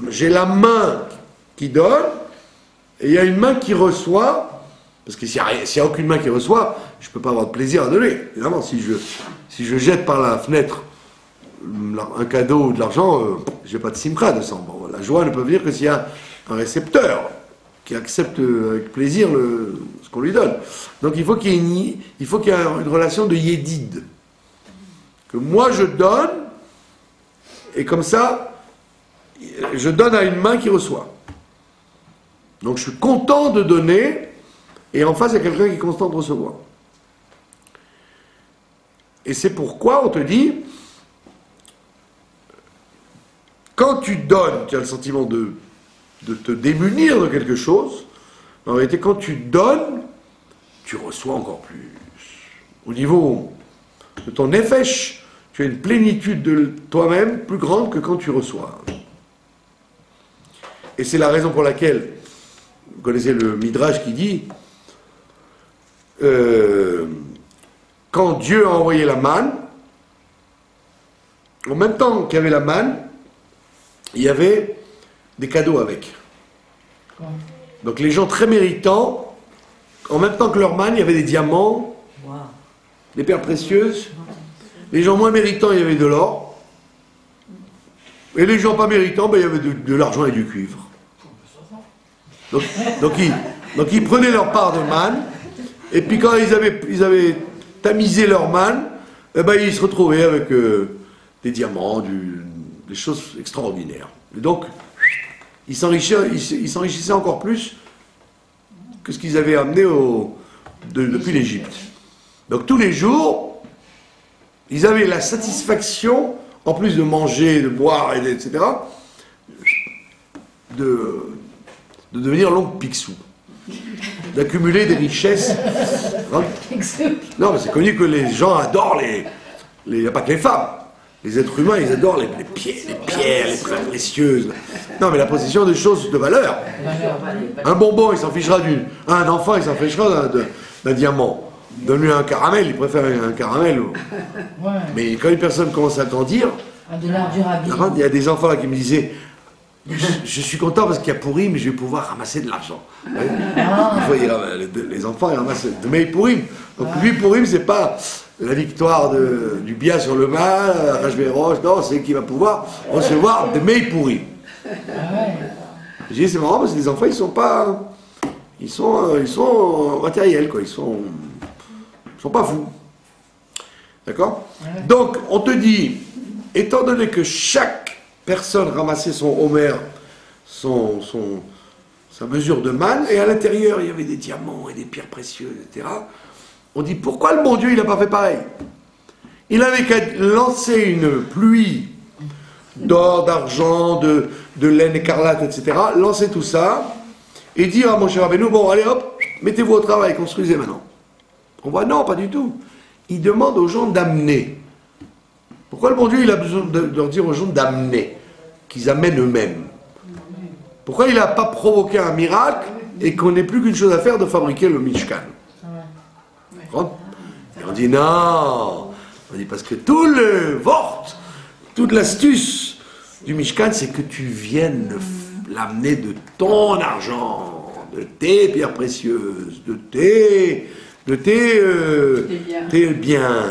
J'ai la main qui donne, et il y a une main qui reçoit, parce que s'il n'y a aucune main qui reçoit, je ne peux pas avoir de plaisir à donner. Évidemment, si je jette par la fenêtre un cadeau ou de l'argent, je n'ai pas de simcha de ça. Bon, la joie ne peut venir que s'il y a un récepteur qui accepte avec plaisir ce qu'on lui donne. Donc il faut qu'il y ait une relation de yédid. Que moi je donne, et comme ça, je donne à une main qui reçoit. Donc je suis content de donner, et en face il y a quelqu'un qui est content de recevoir. Et c'est pourquoi on te dit, quand tu donnes, tu as le sentiment de te démunir de quelque chose. En réalité, quand tu donnes, tu reçois encore plus. Au niveau de ton nefesh, tu as une plénitude de toi-même plus grande que quand tu reçois. Et c'est la raison pour laquelle vous connaissez le Midrash qui dit quand Dieu a envoyé la manne, en même temps qu'il y avait la manne, il y avait des cadeaux avec. Donc les gens très méritants, en même temps que leur manne, il y avait des diamants, des perles précieuses. Les gens moins méritants, il y avait de l'or. Et les gens pas méritants, ben, il y avait de l'argent et du cuivre. Donc ils prenaient leur part de manne, et puis quand ils avaient tamisé leur manne, eh ben, ils se retrouvaient avec des diamants, des choses extraordinaires. Et donc, ils s'enrichissaient encore plus que ce qu'ils avaient amené depuis l'Égypte. Donc tous les jours, ils avaient la satisfaction, en plus de manger, de boire, etc., de devenir l'oncle Picsou, d'accumuler des richesses. Non, mais c'est connu que les gens adorent il n'y a pas que les femmes. Les êtres humains, ils adorent les pierres, les pierres précieuses. Non, mais la possession de choses de valeur. Un bonbon, il s'en fichera un enfant, il s'en fichera d'un diamant. Donne-lui un caramel, il préfère un caramel. Mais quand une personne commence à grandir, il y a des enfants là qui me disaient je suis content parce qu'il y a Pourim, mais je vais pouvoir ramasser de l'argent. Les enfants, ils ramassent de Mei Pourim. Donc lui, Pourim, c'est pas la victoire du bien sur le mal, Rajvéroche, non, c'est qu'il va pouvoir recevoir de Mei Pourim. J'ai dit, c'est marrant parce que les enfants, ils sont pas. Ils sont matériels, quoi. Ils sont pas fous. D'accord ? Donc, on te dit, étant donné que chaque personne ramassait son homer, sa mesure de manne, et à l'intérieur, il y avait des diamants et des pierres précieuses, etc. On dit, pourquoi le bon Dieu, il n'a pas fait pareil? Il avait qu'à lancer une pluie d'or, d'argent, de laine écarlate, etc., lancer tout ça, et dire à Moshe Rabbeinu, bon, allez hop, mettez-vous au travail, construisez maintenant. On voit, non, pas du tout. Il demande aux gens d'amener. Pourquoi le bon Dieu, il a besoin de leur dire aux gens d'amener, qu'ils amènent eux-mêmes? Pourquoi il n'a pas provoqué un miracle et qu'on n'ait plus qu'une chose à faire de fabriquer le Mishkan? Et on dit non. On dit parce que tout le vort, toute l'astuce du Mishkan, c'est que tu viennes l'amener de ton argent, de tes pierres précieuses, de tes biens.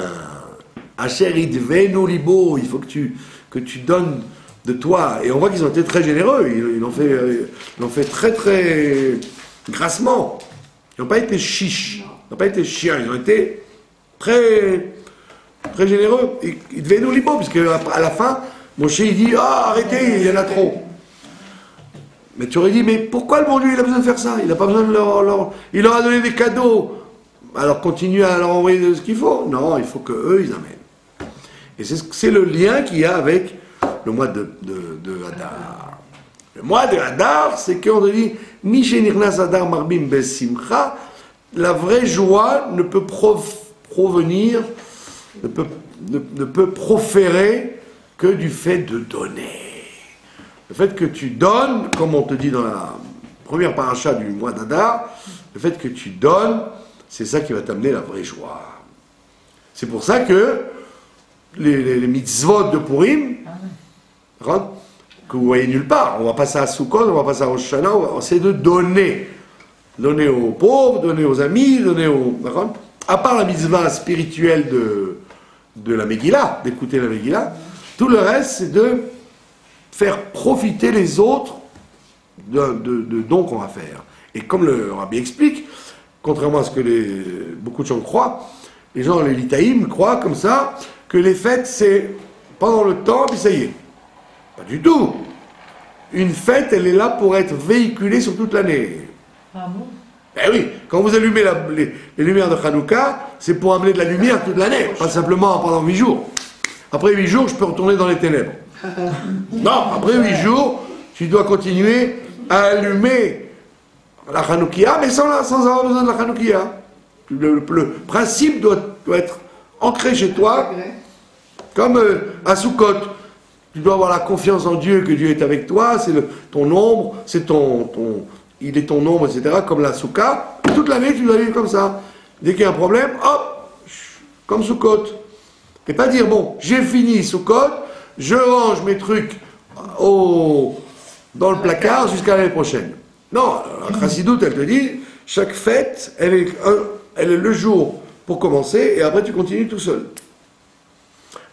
Asher idvenu libo, il faut que tu donnes de toi. Et on voit qu'ils ont été très généreux, ils l'ont fait très très grassement. Ils n'ont pas été chiches, ils n'ont pas été chiens, ils ont été très très généreux. Idvenu libo, puisque à la fin, Moshe il dit, arrêtez, il y en a trop. Mais tu aurais dit, mais pourquoi le bon Dieu il a besoin de faire ça? Il n'a pas besoin de il leur a donné des cadeaux. Alors continue à leur envoyer ce qu'il faut. Non, il faut qu'eux ils amènent. Et c'est le lien qu'il y a avec le mois de Hadar. Le mois de Hadar, c'est qu'on te dit Mishenirnas Hadar Marbim Besimcha, la vraie joie ne peut provenir, ne peut proférer que du fait de donner. Le fait que tu donnes, comme on te dit dans la première paracha du mois d'Adar, le fait que tu donnes, c'est ça qui va t'amener la vraie joie. C'est pour ça que les mitzvot de Purim, que vous voyez nulle part, on va passer à Sukkot, on va passer à Rosh Hashanah, c'est de donner. Donner aux pauvres, donner aux amis, donner aux... À part la mitzvah spirituelle de la Megillah, d'écouter la Megillah, tout le reste, c'est de faire profiter les autres de dons qu'on va faire. Et comme le Rabbi explique, contrairement à ce que beaucoup de gens croient, les gens, les Litaïm, croient comme ça, que les fêtes, c'est pendant le temps, puis ça y est. Pas du tout. Une fête, elle est là pour être véhiculée sur toute l'année. Ah bon? Eh oui, quand vous allumez les lumières de Hanouka, c'est pour amener de la lumière toute l'année, pas simplement pendant 8 jours. Après 8 jours, je peux retourner dans les ténèbres. Non, après 8 jours, tu dois continuer à allumer la Hanoukia, mais sans avoir besoin de la Hanoukia. Le principe doit être ancré chez toi, comme à Sukkot. Tu dois avoir la confiance en Dieu, que Dieu est avec toi, c'est ton ombre, c'est ton il est ton ombre, etc., comme la souka. Toute l'année, tu dois vivre comme ça. Dès qu'il y a un problème, hop, comme Sukkot. Et pas dire, bon, j'ai fini Sukkot, je range mes trucs dans le placard jusqu'à l'année prochaine. Non, la Chassidoute, elle te dit, chaque fête, elle est le jour pour commencer, et après tu continues tout seul.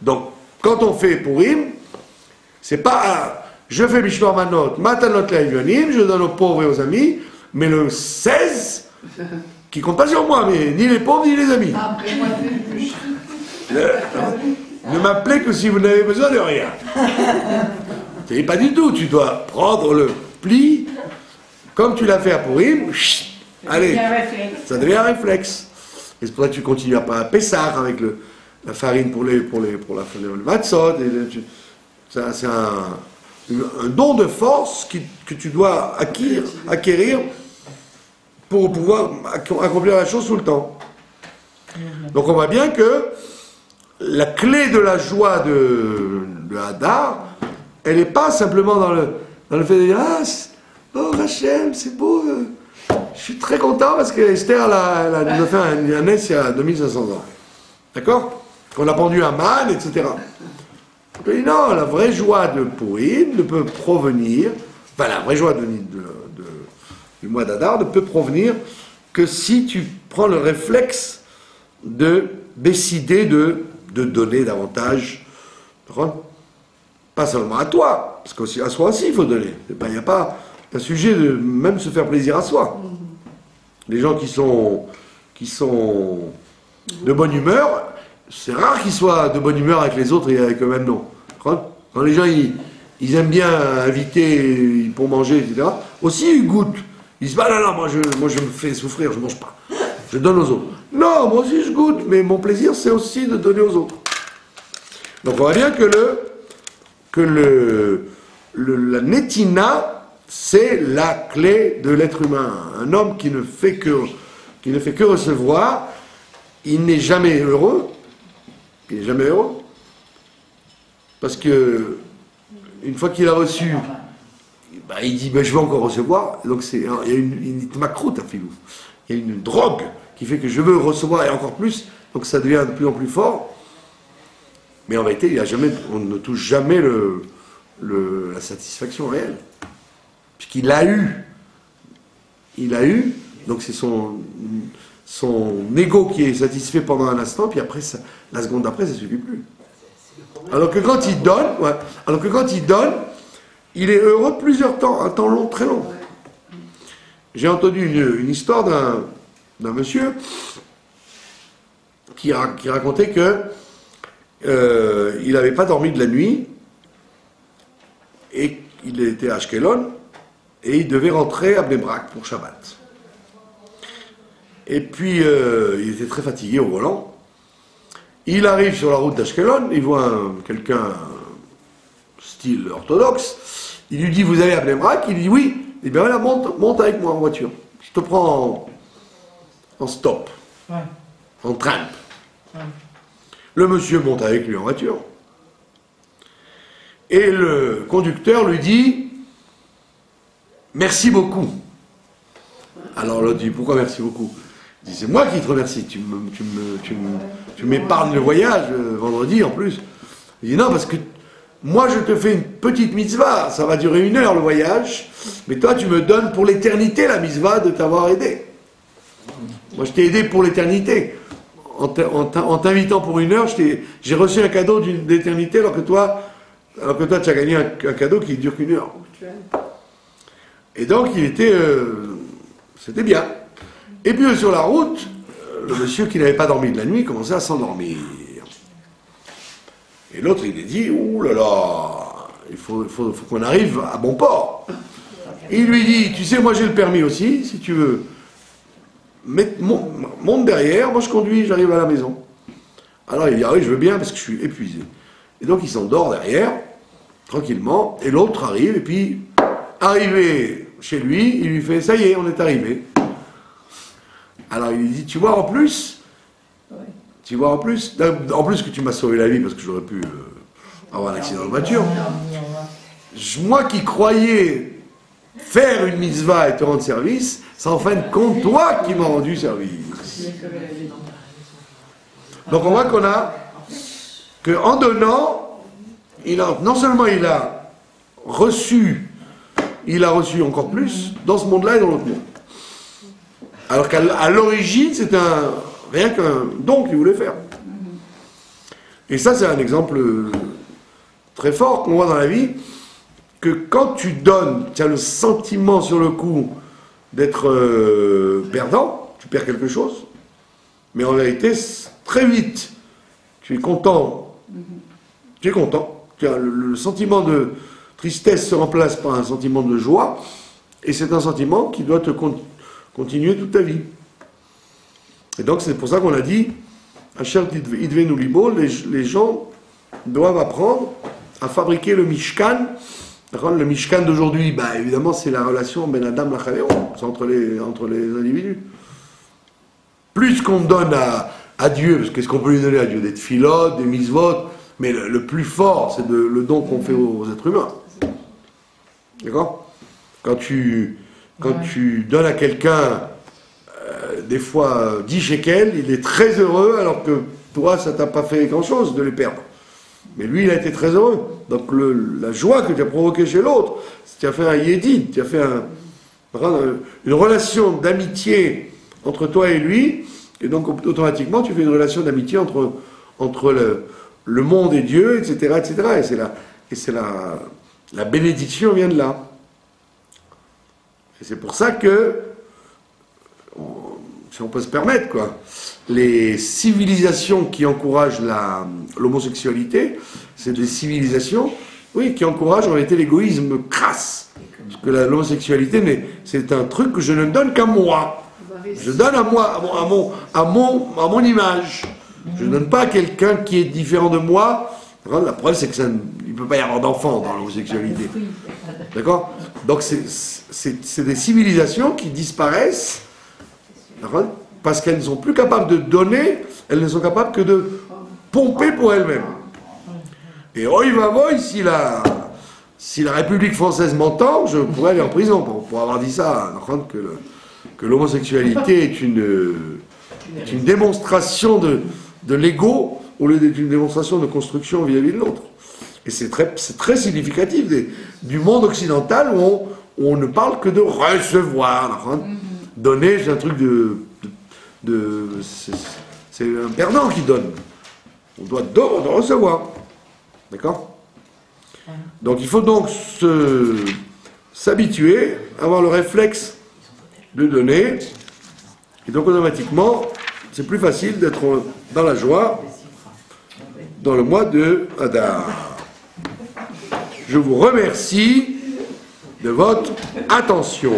Donc, quand on fait Purim, c'est pas, je fais Mishloach Manot, Matanot Le'Havionim, je donne aux pauvres et aux amis, mais le 16, qui compte pas sur moi, mais ni les pauvres ni les amis. Après, moi, Ne m'appelez que si vous n'avez besoin de rien. C'est pas du tout, tu dois prendre le pli, comme tu l'as fait à Purim, allez, ça devient un réflexe. Et c'est pour ça que tu continues à Pessah avec la farine pour le matzot. C'est un don de force que tu dois acquérir pour pouvoir accomplir la chose tout le temps. Donc on voit bien que la clé de la joie de Hadar, elle n'est pas simplement dans le fait de dire oh Rachel, c'est beau, je suis très content parce que Esther elle a fait un nez il y a 2500 ans. D'accord? Qu'on a pendu un man, etc. Je dis non, la vraie joie de Purim ne peut provenir, enfin la vraie joie du mois d'Adar ne peut provenir que si tu prends le réflexe de décider de donner davantage, pas seulement à toi, parce qu'à soi aussi il faut donner. Il n'y a pas un sujet de même se faire plaisir à soi. Les gens qui sont de bonne humeur, c'est rare qu'ils soient de bonne humeur avec les autres et avec eux-mêmes, non. Quand les gens ils aiment bien inviter pour manger, etc., aussi ils goûtent. Ils disent non, moi je me fais souffrir, je ne mange pas. Je donne aux autres. Non, moi aussi je goûte, mais mon plaisir c'est aussi de donner aux autres. Donc on voit bien que la netina, c'est la clé de l'être humain. Un homme qui ne fait que recevoir, il n'est jamais heureux. Il n'est jamais heureux. Parce que une fois qu'il a reçu, il dit je vais encore recevoir. Donc il y a une macroute à filou. Il y a une drogue qui fait que je veux recevoir et encore plus. Donc ça devient de plus en plus fort. Mais en réalité, on ne touche jamais la satisfaction réelle. Puisqu'il a eu. Il a eu. Donc c'est son ego qui est satisfait pendant un instant, puis après, la seconde d'après, ça ne suffit plus. Alors que quand il donne, il est heureux plusieurs temps, un temps long, très long. J'ai entendu une histoire d'un monsieur qui racontait que il n'avait pas dormi de la nuit et il était à Ashkelon et il devait rentrer à Bnei Brak pour Shabbat. Et puis il était très fatigué au volant. Il arrive sur la route d'Ashkelon, il voit quelqu'un style orthodoxe. Il lui dit vous allez à Bnei Brak? Il dit oui. Eh bien voilà, monte avec moi en voiture. Je te prends en stop, en tramp. Le monsieur monte avec lui en voiture. Et le conducteur lui dit merci beaucoup. Alors l'autre dit pourquoi merci beaucoup? Il dit c'est moi qui te remercie, tu m'épargnes le voyage vendredi en plus. Il dit non parce que moi je te fais une petite mitzvah, ça va durer 1 heure le voyage, mais toi tu me donnes pour l'éternité la mitzvah de t'avoir aidé. Moi je t'ai aidé pour l'éternité. En t'invitant pour 1 heure, j'ai reçu un cadeau d'éternité alors que toi tu as gagné un cadeau qui dure qu'1 heure. Et donc c'était bien. Et puis sur la route, le monsieur qui n'avait pas dormi de la nuit commençait à s'endormir. Et l'autre il a dit ouh là là, il faut qu'on arrive à bon port. Il lui dit tu sais moi j'ai le permis aussi, si tu veux. Monte derrière, moi je conduis, j'arrive à la maison. Alors il dit ah oui je veux bien parce que je suis épuisé. Et donc il s'endort derrière, tranquillement, et l'autre arrive, et puis arrivé chez lui, il lui fait ça y est, on est arrivé. Alors il lui dit tu vois en plus que tu m'as sauvé la vie parce que j'aurais pu avoir un accident de voiture. Moi qui croyais faire une mitzvah et te rendre service, c'est en fin de compte toi qui m'as rendu service. Donc on voit qu'on a, qu'en donnant, non seulement il a reçu encore plus dans ce monde-là et dans l'autre monde. Alors qu'à l'origine, c'est rien qu'un don qu'il voulait faire. Et ça, c'est un exemple très fort qu'on voit dans la vie, que quand tu donnes, tu as le sentiment sur le coup d'être perdant, tu perds quelque chose, mais en vérité, très vite, tu es content. Tu es content. Le sentiment de tristesse se remplace par un sentiment de joie, et c'est un sentiment qui doit te continuer toute ta vie. Et donc c'est pour ça qu'on a dit, Asher idvenu libo, les gens doivent apprendre à fabriquer le Mishkan. Le Mishkan d'aujourd'hui, évidemment, c'est la relation Ben Adam Lachavero, c'est entre les individus. Plus qu'on donne à Dieu, parce qu'est-ce qu'on peut lui donner à Dieu? Des tfilot, des mitzvot, mais le plus fort, c'est le don qu'on fait aux êtres humains. D'accord? Quand tu donnes à quelqu'un, des fois 10 shekels, il est très heureux, alors que toi, ça t'a pas fait grand-chose de les perdre. Mais lui, il a été très heureux. Donc la joie que tu as provoquée chez l'autre, tu as fait un yédid, tu as fait une relation d'amitié entre toi et lui, et donc automatiquement, tu fais une relation d'amitié entre le monde et Dieu, etc., etc. Et c'est la bénédiction vient de là. Et c'est pour ça que, si on peut se permettre, les civilisations qui encouragent l'homosexualité, c'est des civilisations, oui, qui encouragent en réalité l'égoïsme crasse. Parce que l'homosexualité, c'est un truc que je ne donne qu'à moi. Je donne à moi, à mon image. Je ne donne pas à quelqu'un qui est différent de moi. La preuve, c'est qu'il ne peut pas y avoir d'enfants dans l'homosexualité. D'accord? Donc, c'est des civilisations qui disparaissent parce qu'elles ne sont plus capables de donner, elles ne sont capables que de pomper pour elles-mêmes. Et oi va voy, si la République française m'entend, je pourrais aller en prison pour avoir dit ça, que l'homosexualité est une démonstration de l'ego au lieu d'être une démonstration de construction vis-à-vis de l'autre. Et c'est très significatif du monde occidental où on ne parle que de recevoir. Donner, c'est un truc c'est un perdant qui donne. On doit de recevoir. D'accord? Donc il faut donc s'habituer, avoir le réflexe de donner, et donc automatiquement, c'est plus facile d'être dans la joie dans le mois de Hadar. Je vous remercie de votre attention.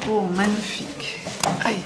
Oh, magnifique. Aïe.